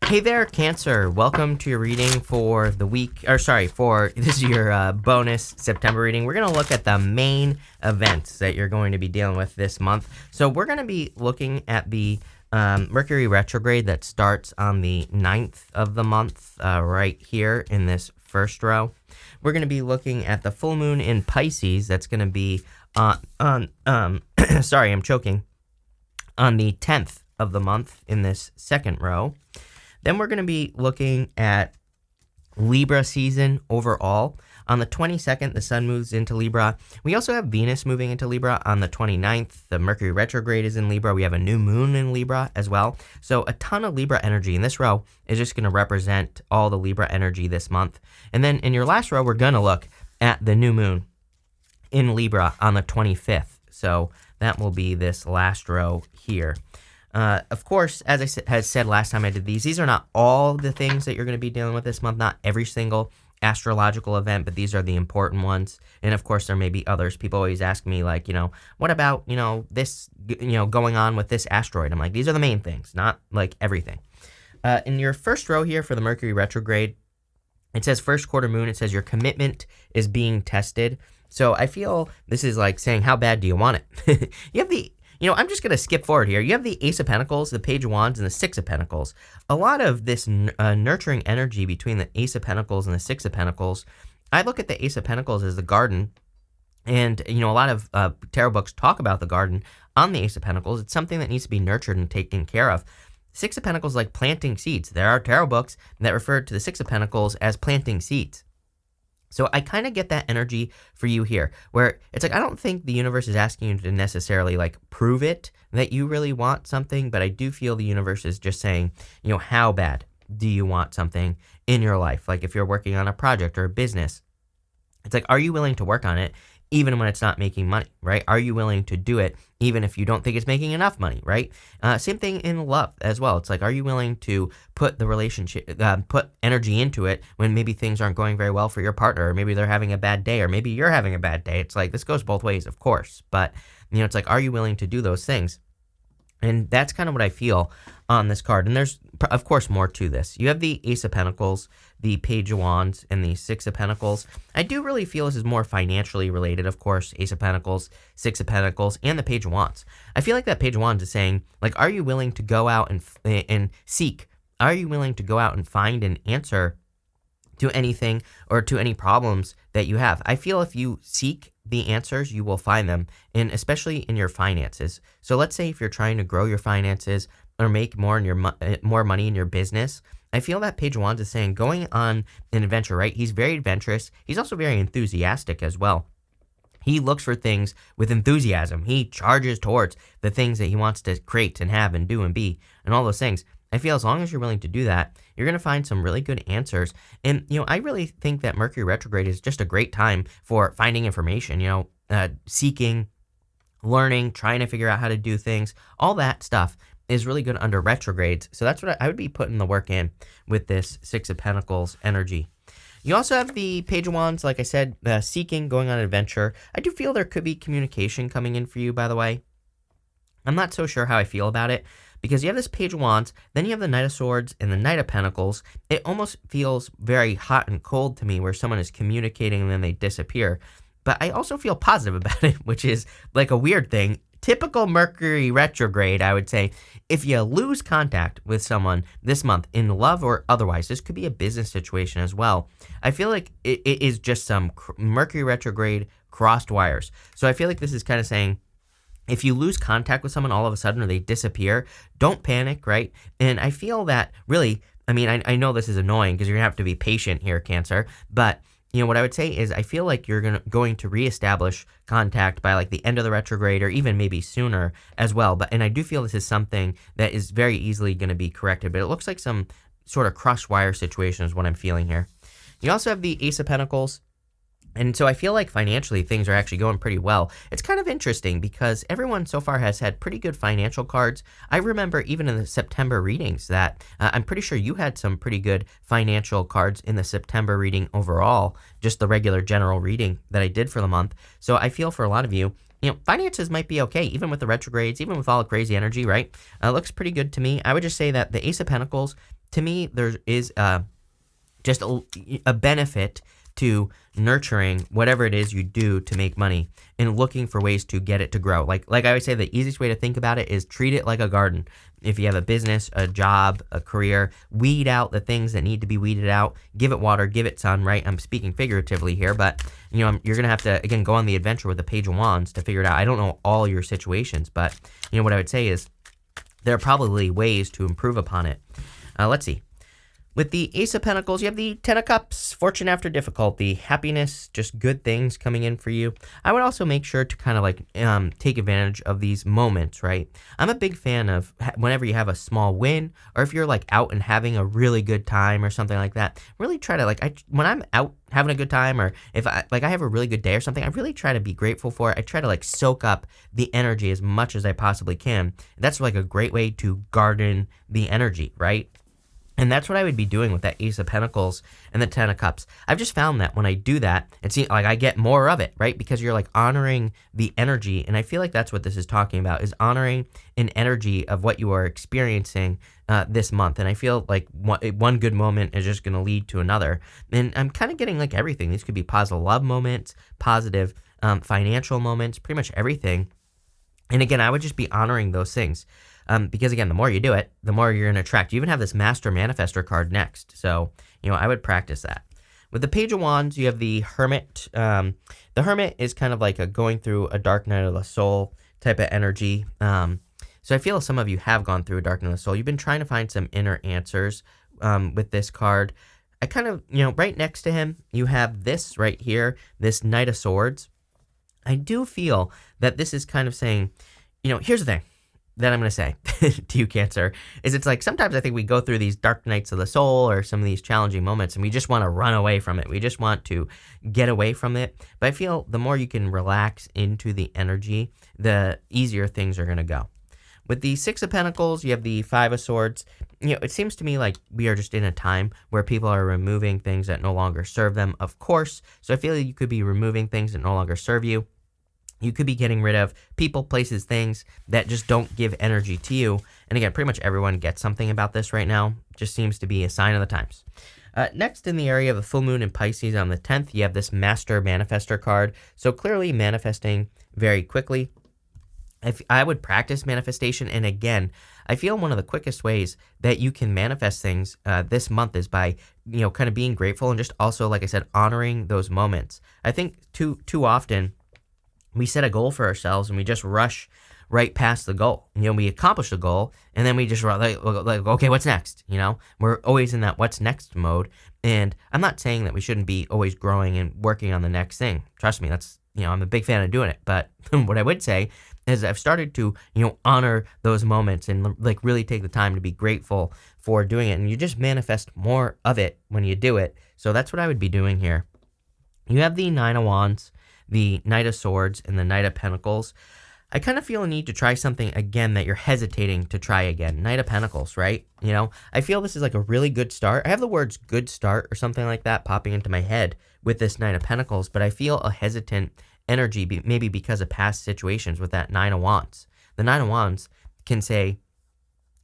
Hey there, Cancer. Welcome to your reading for the week, this is your bonus September reading. We're going to look at the main events that you're going to be dealing with this month. So we're going to be looking at the Mercury Retrograde that starts on the 9th of the month, right here in this first row. We're going to be looking at the full moon in Pisces that's going to be sorry, I'm choking, on the 10th of the month in this second row. Then we're going to be looking at Libra season overall. On the 22nd, the sun moves into Libra. We also have Venus moving into Libra on the 29th. The Mercury retrograde is in Libra. We have a new moon in Libra as well. So a ton of Libra energy. And this row is just going to represent all the Libra energy this month. And then in your last row, we're going to look at the new moon in Libra on the 25th. So that will be this last row here. Of course, as I said last time I did these are not all the things that you're going to be dealing with this month, not every single astrological event, but these are the important ones. And of course, there may be others. People always ask me, like, what about, this, going on with this asteroid? I'm like, these are the main things, not like everything. In your first row here for the Mercury retrograde, it says first quarter moon. It says your commitment is being tested. So I feel this is like saying, how bad do you want it? You have the I'm just going to skip forward here. You have the Ace of Pentacles, the Page of Wands, and the Six of Pentacles. A lot of this nurturing energy between the Ace of Pentacles and the Six of Pentacles. I look at the Ace of Pentacles as the garden, and, a lot of tarot books talk about the garden on the Ace of Pentacles. It's something that needs to be nurtured and taken care of. Six of Pentacles like planting seeds. There are tarot books that refer to the Six of Pentacles as planting seeds. So I kind of get that energy for you here, where it's like, I don't think the universe is asking you to necessarily like prove it that you really want something, but I do feel the universe is just saying, how bad do you want something in your life? Like if you're working on a project or a business, it's like, are you willing to work on it even when it's not making money, right? Are you willing to do it even if you don't think it's making enough money, right? Same thing in love as well. It's like, are you willing to put the relationship, put energy into it when maybe things aren't going very well for your partner, or maybe they're having a bad day, or maybe you're having a bad day. It's like, this goes both ways, of course, but it's like, are you willing to do those things? And that's kind of what I feel on this card. And there's, of course, more to this. You have the Ace of Pentacles, the Page of Wands, and the Six of Pentacles. I do really feel this is more financially related, of course. Ace of Pentacles, Six of Pentacles, and the Page of Wands. I feel like that Page of Wands is saying, like, are you willing to go out and seek? Are you willing to go out and find an answer to anything or to any problems that you have? I feel if you seek the answers, you will find them, and especially in your finances. So let's say if you're trying to grow your finances or make more money in your business, I feel that Page of Wands is saying going on an adventure, right? He's very adventurous. He's also very enthusiastic as well. He looks for things with enthusiasm. He charges towards the things that he wants to create and have and do and be and all those things. I feel as long as you're willing to do that, you're going to find some really good answers. And, I really think that Mercury retrograde is just a great time for finding information, seeking, learning, trying to figure out how to do things. All that stuff is really good under retrogrades. So that's what I would be putting the work in with this Six of Pentacles energy. You also have the Page of Wands, like I said, seeking, going on an adventure. I do feel there could be communication coming in for you, by the way. I'm not so sure how I feel about it, because you have this Page of Wands, then you have the Knight of Swords and the Knight of Pentacles. It almost feels very hot and cold to me, where someone is communicating and then they disappear. But I also feel positive about it, which is like a weird thing. Typical Mercury retrograde, I would say. If you lose contact with someone this month, in love or otherwise, this could be a business situation as well. I feel like it is just some Mercury retrograde crossed wires. So I feel like this is kind of saying, if you lose contact with someone all of a sudden or they disappear, don't panic, right? And I feel that really, I know this is annoying because you're going to have to be patient here, Cancer, but what I would say is I feel like you're going to reestablish contact by like the end of the retrograde, or even maybe sooner as well. And I do feel this is something that is very easily going to be corrected, but it looks like some sort of crossed wire situation is what I'm feeling here. You also have the Ace of Pentacles. And so I feel like financially things are actually going pretty well. It's kind of interesting because everyone so far has had pretty good financial cards. I remember even in the September readings that I'm pretty sure you had some pretty good financial cards in the September reading overall, just the regular general reading that I did for the month. So I feel for a lot of you, finances might be okay, even with the retrogrades, even with all the crazy energy, right? It looks pretty good to me. I would just say that the Ace of Pentacles to me, there is just a benefit to nurturing whatever it is you do to make money and looking for ways to get it to grow. Like I would say, the easiest way to think about it is treat it like a garden. If you have a business, a job, a career, weed out the things that need to be weeded out, give it water, give it sun, right? I'm speaking figuratively here, but you're going to have to, again, go on the adventure with the Page of Wands to figure it out. I don't know all your situations, but what I would say is there are probably ways to improve upon it. Let's see. With the Ace of Pentacles, you have the Ten of Cups, fortune after difficulty, happiness, just good things coming in for you. I would also make sure to kind of take advantage of these moments, right? I'm a big fan of whenever you have a small win, or if you're out and having a really good time or something like that, really try to when I'm out having a good time, or if I have a really good day or something, I really try to be grateful for it. I try to soak up the energy as much as I possibly can. That's a great way to garden the energy, right? And that's what I would be doing with that Ace of Pentacles and the Ten of Cups. I've just found that when I do that, it seems I get more of it, right? Because you're honoring the energy. And I feel like that's what this is talking about, is honoring an energy of what you are experiencing this month. And I feel like one good moment is just going to lead to another. And I'm kind of getting everything. These could be positive love moments, positive financial moments, pretty much everything. And again, I would just be honoring those things. Because again, the more you do it, the more you're going to attract. You even have this Master Manifestor card next. So, I would practice that. With the Page of Wands, you have the Hermit. The Hermit is kind of like a going through a dark night of the soul type of energy. So I feel some of you have gone through a dark night of the soul. You've been trying to find some inner answers with this card. I kind of, right next to him, you have this right here, this Knight of Swords. I do feel that this is kind of saying, here's the thing that I'm going to say to you, Cancer, is it's sometimes I think we go through these dark nights of the soul or some of these challenging moments and we just want to run away from it. We just want to get away from it. But I feel the more you can relax into the energy, the easier things are going to go. With the Six of Pentacles, you have the Five of Swords. It seems to me like we are just in a time where people are removing things that no longer serve them, of course. So I feel like you could be removing things that no longer serve you. You could be getting rid of people, places, things that just don't give energy to you. And again, pretty much everyone gets something about this right now. Just seems to be a sign of the times. Next, in the area of the full moon in Pisces on the 10th, you have this Master Manifestor card. So clearly manifesting very quickly. I would practice manifestation. And again, I feel one of the quickest ways that you can manifest things this month is by, kind of being grateful and just also, like I said, honoring those moments. I think too often we set a goal for ourselves and we just rush right past the goal. We accomplish the goal and then we just okay, what's next? We're always in that what's next mode. And I'm not saying that we shouldn't be always growing and working on the next thing. Trust me, that's, I'm a big fan of doing it. But what I would say is I've started to, honor those moments and really take the time to be grateful for doing it. And you just manifest more of it when you do it. So that's what I would be doing here. You have the Nine of Wands, the Knight of Swords, and the Knight of Pentacles. I kind of feel a need to try something again that you're hesitating to try again. Knight of Pentacles, right? I feel this is a really good start. I have the words good start or something like that popping into my head with this Knight of Pentacles, but I feel a hesitant energy, maybe because of past situations with that Nine of Wands. The Nine of Wands can say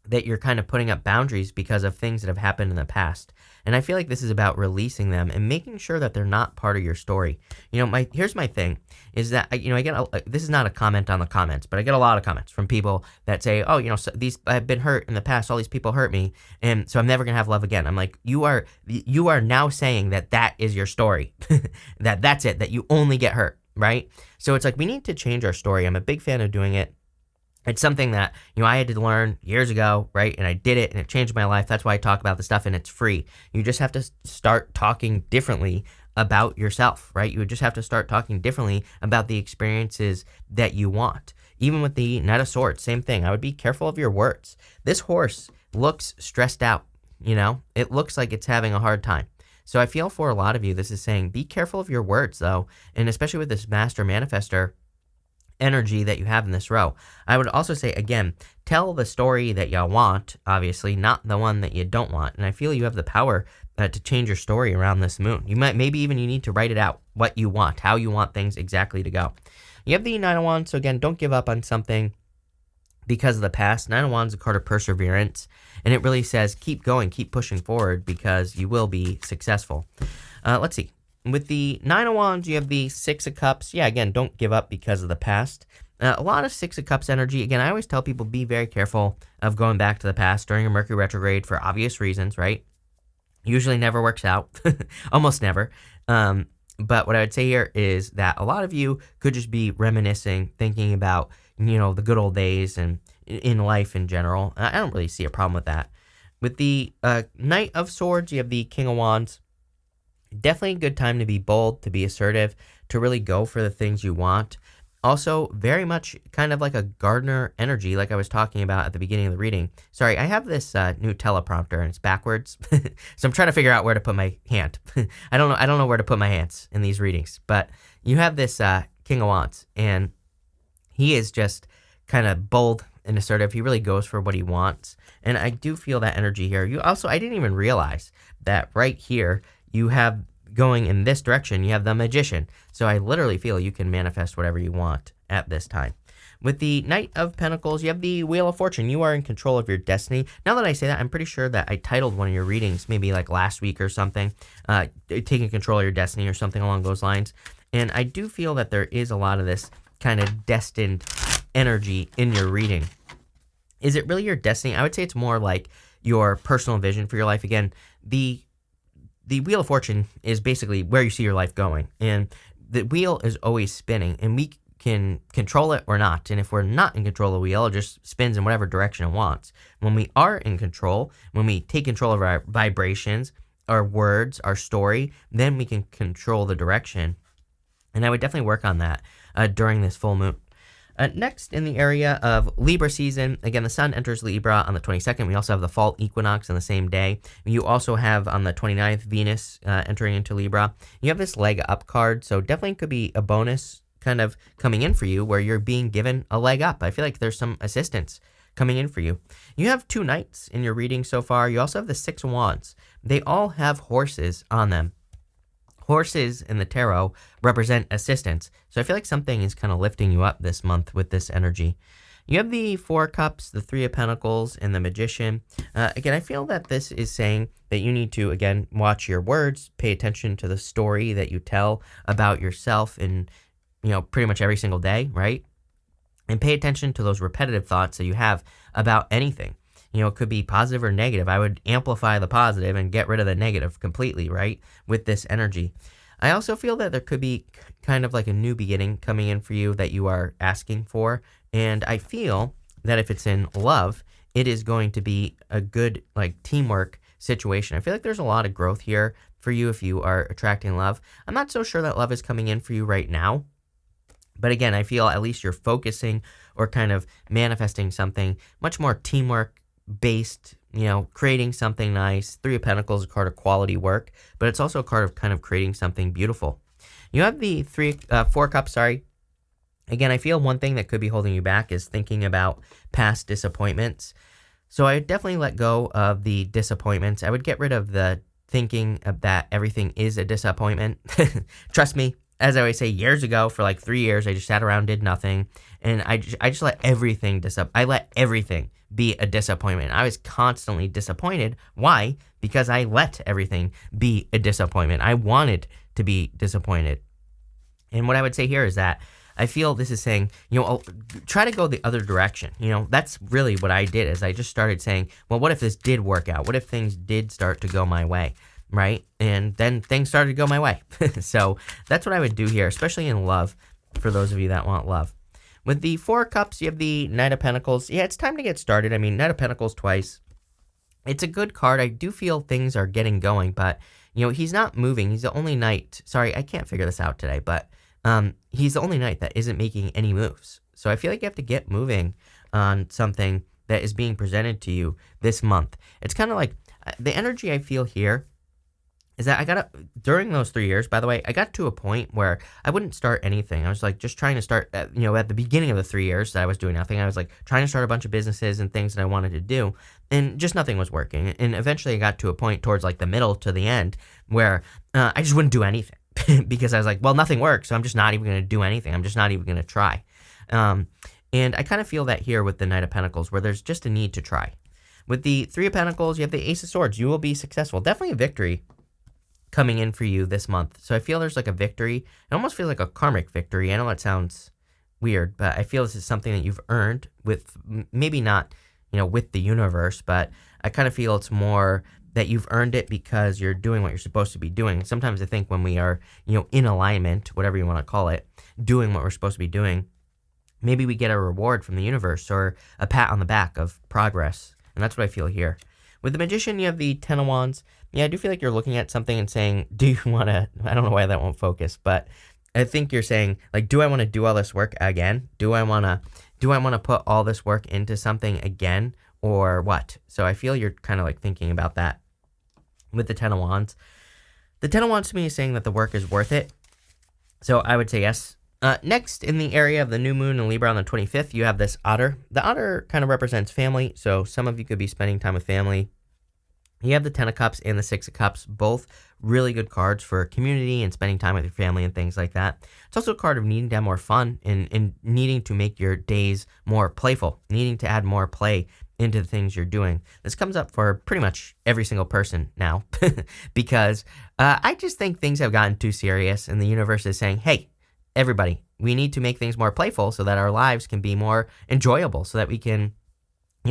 that you're kind of putting up boundaries because of things that have happened in the past. And I feel like this is about releasing them and making sure that they're not part of your story. Here's my thing is that, I get, this is not a comment on the comments, but I get a lot of comments from people that say, oh, so these, I've been hurt in the past. All these people hurt me. And so I'm never going to have love again. I'm like, you are now saying that is your story, that's it, that you only get hurt, right? So it's we need to change our story. I'm a big fan of doing it. It's something that, I had to learn years ago, right? And I did it and it changed my life. That's why I talk about this stuff and it's free. You just have to start talking differently about yourself, right? You would just have to start talking differently about the experiences that you want. Even with the Knight of Swords, same thing. I would be careful of your words. This horse looks stressed out, It looks like it's having a hard time. So I feel for a lot of you, this is saying, be careful of your words though. And especially with this Master Manifestor energy that you have in this row. I would also say, again, tell the story that y'all want, obviously, not the one that you don't want. And I feel you have the power to change your story around this moon. Maybe even you need to write it out, what you want, how you want things exactly to go. You have the Nine of Wands, so again, don't give up on something. because of the past. Nine of Wands is a card of perseverance, and it really says keep going, keep pushing forward, because you will be successful. Let's see. With the Nine of Wands, you have the Six of Cups. Yeah, again, don't give up because of the past. A lot of Six of Cups energy. Again, I always tell people be very careful of going back to the past during a Mercury retrograde for obvious reasons, right? Usually never works out. Almost never. But what I would say here is that a lot of you could just be reminiscing, thinking about, the good old days and in life in general. I don't really see a problem with that. With the Knight of Swords, you have the King of Wands. Definitely a good time to be bold, to be assertive, to really go for the things you want. Also, very much kind of like a gardener energy, like I was talking about at the beginning of the reading. Sorry, I have this new teleprompter and it's backwards, so I'm trying to figure out where to put my hand. I don't know where to put my hands in these readings. But you have this King of Wands, and he is just kind of bold and assertive. He really goes for what he wants, and I do feel that energy here. I didn't even realize that right here you have, going in this direction, you have the Magician. So I literally feel you can manifest whatever you want at this time. With the Knight of Pentacles, you have the Wheel of Fortune. You are in control of your destiny. Now that I say that, I'm pretty sure that I titled one of your readings maybe like last week or something, taking control of your destiny or something along those lines. And I do feel that there is a lot of this kind of destined energy in your reading. Is it really your destiny? I would say it's more like your personal vision for your life. Again, the Wheel of Fortune is basically where you see your life going, and the wheel is always spinning, and we can control it or not. And if we're not in control of the wheel, it just spins in whatever direction it wants. When we are in control, when we take control of our vibrations, our words, our story, then we can control the direction. And I would definitely work on that during this full moon. Next, in the area of Libra season, again, the sun enters Libra on the 22nd. We also have the fall equinox on the same day. You also have on the 29th Venus entering into Libra. You have this leg up card, so definitely could be a bonus kind of coming in for you where you're being given a leg up. I feel like there's some assistance coming in for you. You have two knights in your reading so far. You also have the Six of Wands. They all have horses on them. Horses in the tarot represent assistance. So I feel like something is kind of lifting you up this month with this energy. You have the Four Cups, the Three of Pentacles, and the Magician. Again, I feel that this is saying that you need to, again, watch your words, pay attention to the story that you tell about yourself in, pretty much every single day, right? And pay attention to those repetitive thoughts that you have about anything. It could be positive or negative. I would amplify the positive and get rid of the negative completely, right, with this energy. I also feel that there could be kind of like a new beginning coming in for you that you are asking for. And I feel that if it's in love, it is going to be a good like teamwork situation. I feel like there's a lot of growth here for you if you are attracting love. I'm not so sure that love is coming in for you right now. But again, I feel at least you're focusing or kind of manifesting something much more teamwork based, creating something nice. Three of Pentacles is a card of quality work, but it's also a card of kind of creating something beautiful. You have the Four Cups, Again, I feel one thing that could be holding you back is thinking about past disappointments. So I would definitely let go of the disappointments. I would get rid of the thinking of that everything is a disappointment. Trust me, as I always say, years ago, for like 3 years, I just sat around, did nothing, and I just let everything I let everything be a disappointment. I was constantly disappointed. Why? Because I let everything be a disappointment. I wanted to be disappointed. And what I would say here is that I feel this is saying, try to go the other direction. That's really what I did is I just started saying, well, what if this did work out? What if things did start to go my way? Right? And then things started to go my way. So that's what I would do here, especially in love, for those of you that want love. With the Four Cups, you have the Knight of Pentacles. Yeah, it's time to get started. I mean, Knight of Pentacles twice. It's a good card. I do feel things are getting going, but, he's not moving. He's the only knight. Sorry, I can't figure this out today, but he's the only knight that isn't making any moves. So I feel like you have to get moving on something that is being presented to you this month. It's kind of like the energy I feel here is that during those 3 years, by the way, I got to a point where I wouldn't start anything. I was like just trying to start, at the beginning of the 3 years that I was doing nothing, I was like trying to start a bunch of businesses and things that I wanted to do, and just nothing was working. And eventually I got to a point towards like the middle to the end where I just wouldn't do anything because I was like, well, nothing works, so I'm just not even going to do anything. I'm just not even going to try. And I kind of feel that here with the Knight of Pentacles, where there's just a need to try. With the Three of Pentacles, you have the Ace of Swords. You will be successful. Definitely a victory coming in for you this month. So I feel there's like a victory. It almost feels like a karmic victory. I know that sounds weird, but I feel this is something that you've earned with, maybe not, with the universe, but I kind of feel it's more that you've earned it because you're doing what you're supposed to be doing. Sometimes I think when we are, in alignment, whatever you want to call it, doing what we're supposed to be doing, maybe we get a reward from the universe or a pat on the back of progress. And that's what I feel here. With the Magician, you have the Ten of Wands. Yeah, I do feel like you're looking at something and saying, do you want to, I don't know why that won't focus, but I think you're saying, like, do I want to do all this work again? Do I want to put all this work into something again, or what? So I feel you're kind of like thinking about that with the Ten of Wands. The Ten of Wands to me is saying that the work is worth it. So I would say yes. Next, in the area of the new moon in Libra on the 25th, you have this otter. The otter kind of represents family, so some of you could be spending time with family. You have the Ten of Cups and the Six of Cups, both really good cards for community and spending time with your family and things like that. It's also a card of needing to have more fun and needing to make your days more playful, needing to add more play into the things you're doing. This comes up for pretty much every single person now because I just think things have gotten too serious and the universe is saying, hey, everybody, we need to make things more playful so that our lives can be more enjoyable, so that we can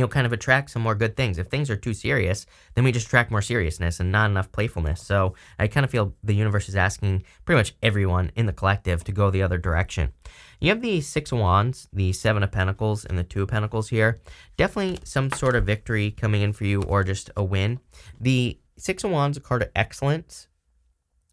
kind of attract some more good things. If things are too serious, then we just attract more seriousness and not enough playfulness. So I kind of feel the universe is asking pretty much everyone in the collective to go the other direction. You have the Six of Wands, the Seven of Pentacles, and the Two of Pentacles here. Definitely some sort of victory coming in for you or just a win. The Six of Wands is a card of excellence.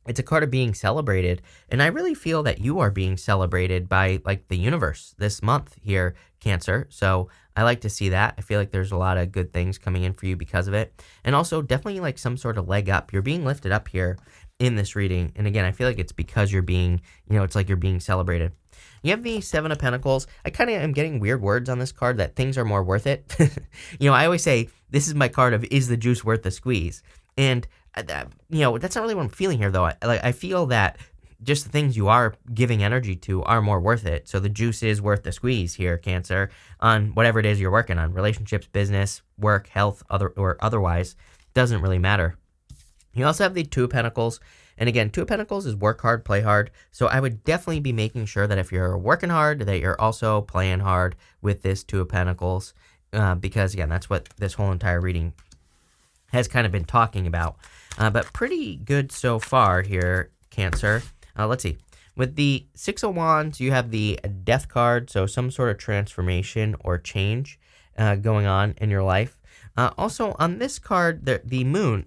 It's a card of being celebrated, and I really feel that you are being celebrated by like the universe this month here, Cancer. So I like to see that. I feel like there's a lot of good things coming in for you because of it, and also definitely like some sort of leg up. You're being lifted up here in this reading, and again, I feel like it's because you're being, it's like you're being celebrated. You have the Seven of Pentacles. I kind of am getting weird words on this card that things are more worth it. I always say this is my card of is the juice worth the squeeze, and that's not really what I'm feeling here, though. I feel that just the things you are giving energy to are more worth it. So the juice is worth the squeeze here, Cancer, on whatever it is you're working on. Relationships, business, work, health, otherwise. Doesn't really matter. You also have the Two of Pentacles. And again, Two of Pentacles is work hard, play hard. So I would definitely be making sure that if you're working hard, that you're also playing hard with this Two of Pentacles. Because, again, that's what this whole entire reading has kind of been talking about. But pretty good so far here, Cancer. Let's see. With the Six of Wands, you have the Death card, so some sort of transformation or change going on in your life. Also, on this card, the Moon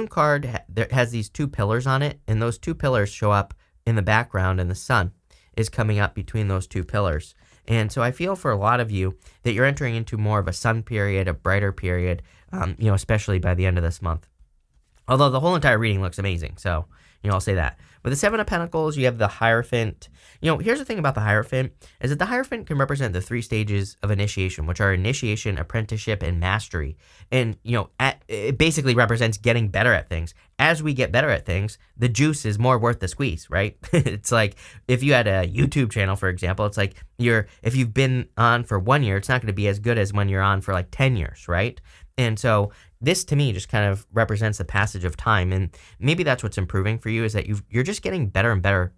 card has these two pillars on it, and those two pillars show up in the background, and the sun is coming up between those two pillars. And so I feel for a lot of you that you're entering into more of a sun period, a brighter period, especially by the end of this month. Although the whole entire reading looks amazing, so, I'll say that. With the Seven of Pentacles, you have the Hierophant. Here's the thing about the Hierophant, is that the Hierophant can represent the three stages of initiation, which are initiation, apprenticeship, and mastery. And, it basically represents getting better at things. As we get better at things, the juice is more worth the squeeze, right? It's like, if you had a YouTube channel, for example, it's like, if you've been on for 1 year, it's not going to be as good as when you're on for like 10 years, right? And so this, to me, just kind of represents the passage of time. And maybe that's what's improving for you, is that you're just getting better and better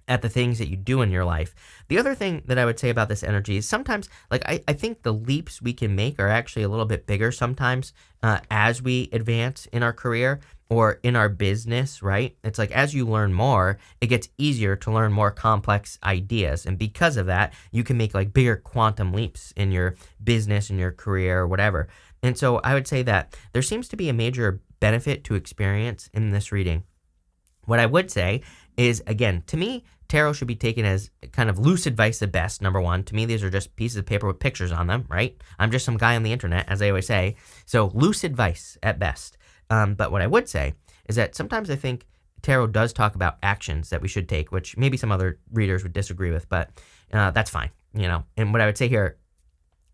at the things that you do in your life. The other thing that I would say about this energy is sometimes, I think the leaps we can make are actually a little bit bigger sometimes as we advance in our career or in our business, right? It's like as you learn more, it gets easier to learn more complex ideas. And because of that, you can make like bigger quantum leaps in your business, in your career, or whatever. And so I would say that there seems to be a major benefit to experience in this reading. What I would say is, again, to me, tarot should be taken as kind of loose advice at best, number one. To me, these are just pieces of paper with pictures on them, right? I'm just some guy on the internet, as I always say. So loose advice at best. But what I would say is that sometimes I think tarot does talk about actions that we should take, which maybe some other readers would disagree with, but that's fine, And what I would say here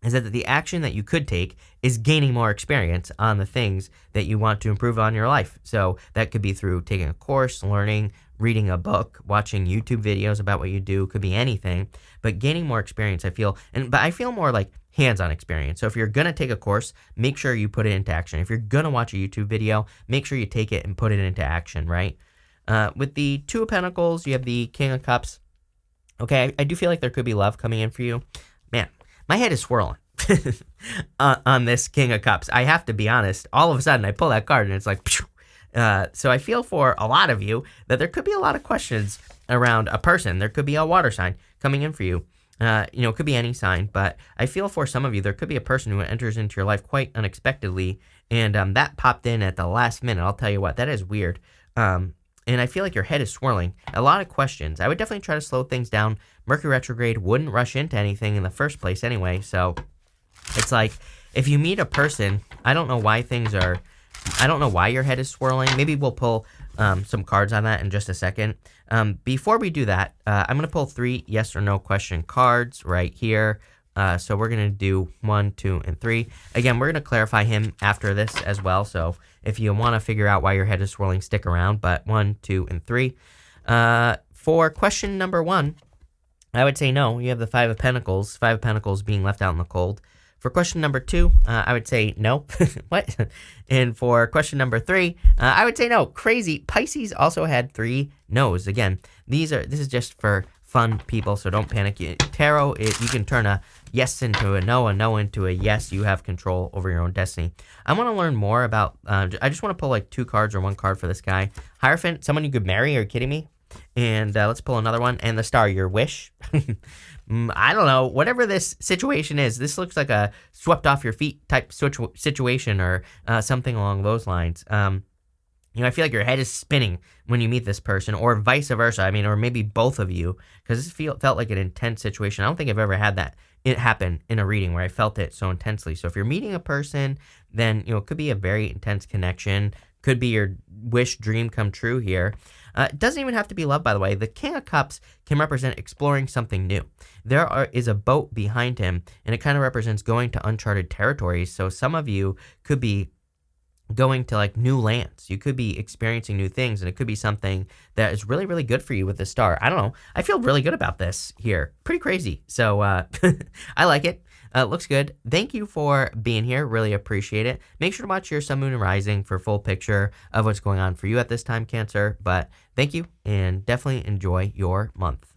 is that the action that you could take is gaining more experience on the things that you want to improve on your life. So that could be through taking a course, learning, reading a book, watching YouTube videos about what you do, could be anything, but gaining more experience, I feel, but I feel more like hands-on experience. So if you're going to take a course, make sure you put it into action. If you're going to watch a YouTube video, make sure you take it and put it into action, right? With the Two of Pentacles, you have the King of Cups. Okay, I do feel like there could be love coming in for you. Man, my head is swirling on this King of Cups. I have to be honest. All of a sudden, I pull that card and it's like, so I feel for a lot of you that there could be a lot of questions around a person. There could be a water sign coming in for you. It could be any sign, but I feel for some of you, there could be a person who enters into your life quite unexpectedly, and that popped in at the last minute. I'll tell you what, that is weird. And I feel like your head is swirling. A lot of questions. I would definitely try to slow things down. Mercury Retrograde wouldn't rush into anything in the first place anyway, so it's like, if you meet a person, I don't know why your head is swirling. Maybe we'll pull some cards on that in just a second. Before we do that, I'm going to pull 3 yes or no question cards right here. So we're going to do 1, 2, and 3. Again, we're going to clarify him after this as well. So if you want to figure out why your head is swirling, stick around. But 1, 2, and 3. For question number 1, I would say no. You have the 5 of Pentacles. 5 of Pentacles being left out in the cold. For question number 2, I would say no. What? And for question number 3, I would say no. Crazy. Pisces also had 3 no's. Again, this is just for fun people, so don't panic. Tarot, you can turn a yes into a no into a yes. You have control over your own destiny. I want to learn more about, I just want to pull like 2 cards or 1 card for this guy. Hierophant, someone you could marry. Are you kidding me? And let's pull another one. And the star, your wish. I don't know. Whatever this situation is, this looks like a swept off your feet type situation or something along those lines. I feel like your head is spinning when you meet this person, or vice versa. I mean, or maybe both of you, because this felt like an intense situation. I don't think I've ever had it happen in a reading where I felt it so intensely. So if you're meeting a person, then it could be a very intense connection. Could be your wish dream come true here. It doesn't even have to be love, by the way. The King of Cups can represent exploring something new. There is a boat behind him, and it kind of represents going to uncharted territories. So some of you could be going to like new lands. You could be experiencing new things, and it could be something that is really, really good for you with the star. I don't know. I feel really good about this here. Pretty crazy. So I like it. Looks good. Thank you for being here. Really appreciate it. Make sure to watch your Sun, Moon, and Rising for full picture of what's going on for you at this time, Cancer. But thank you, and definitely enjoy your month.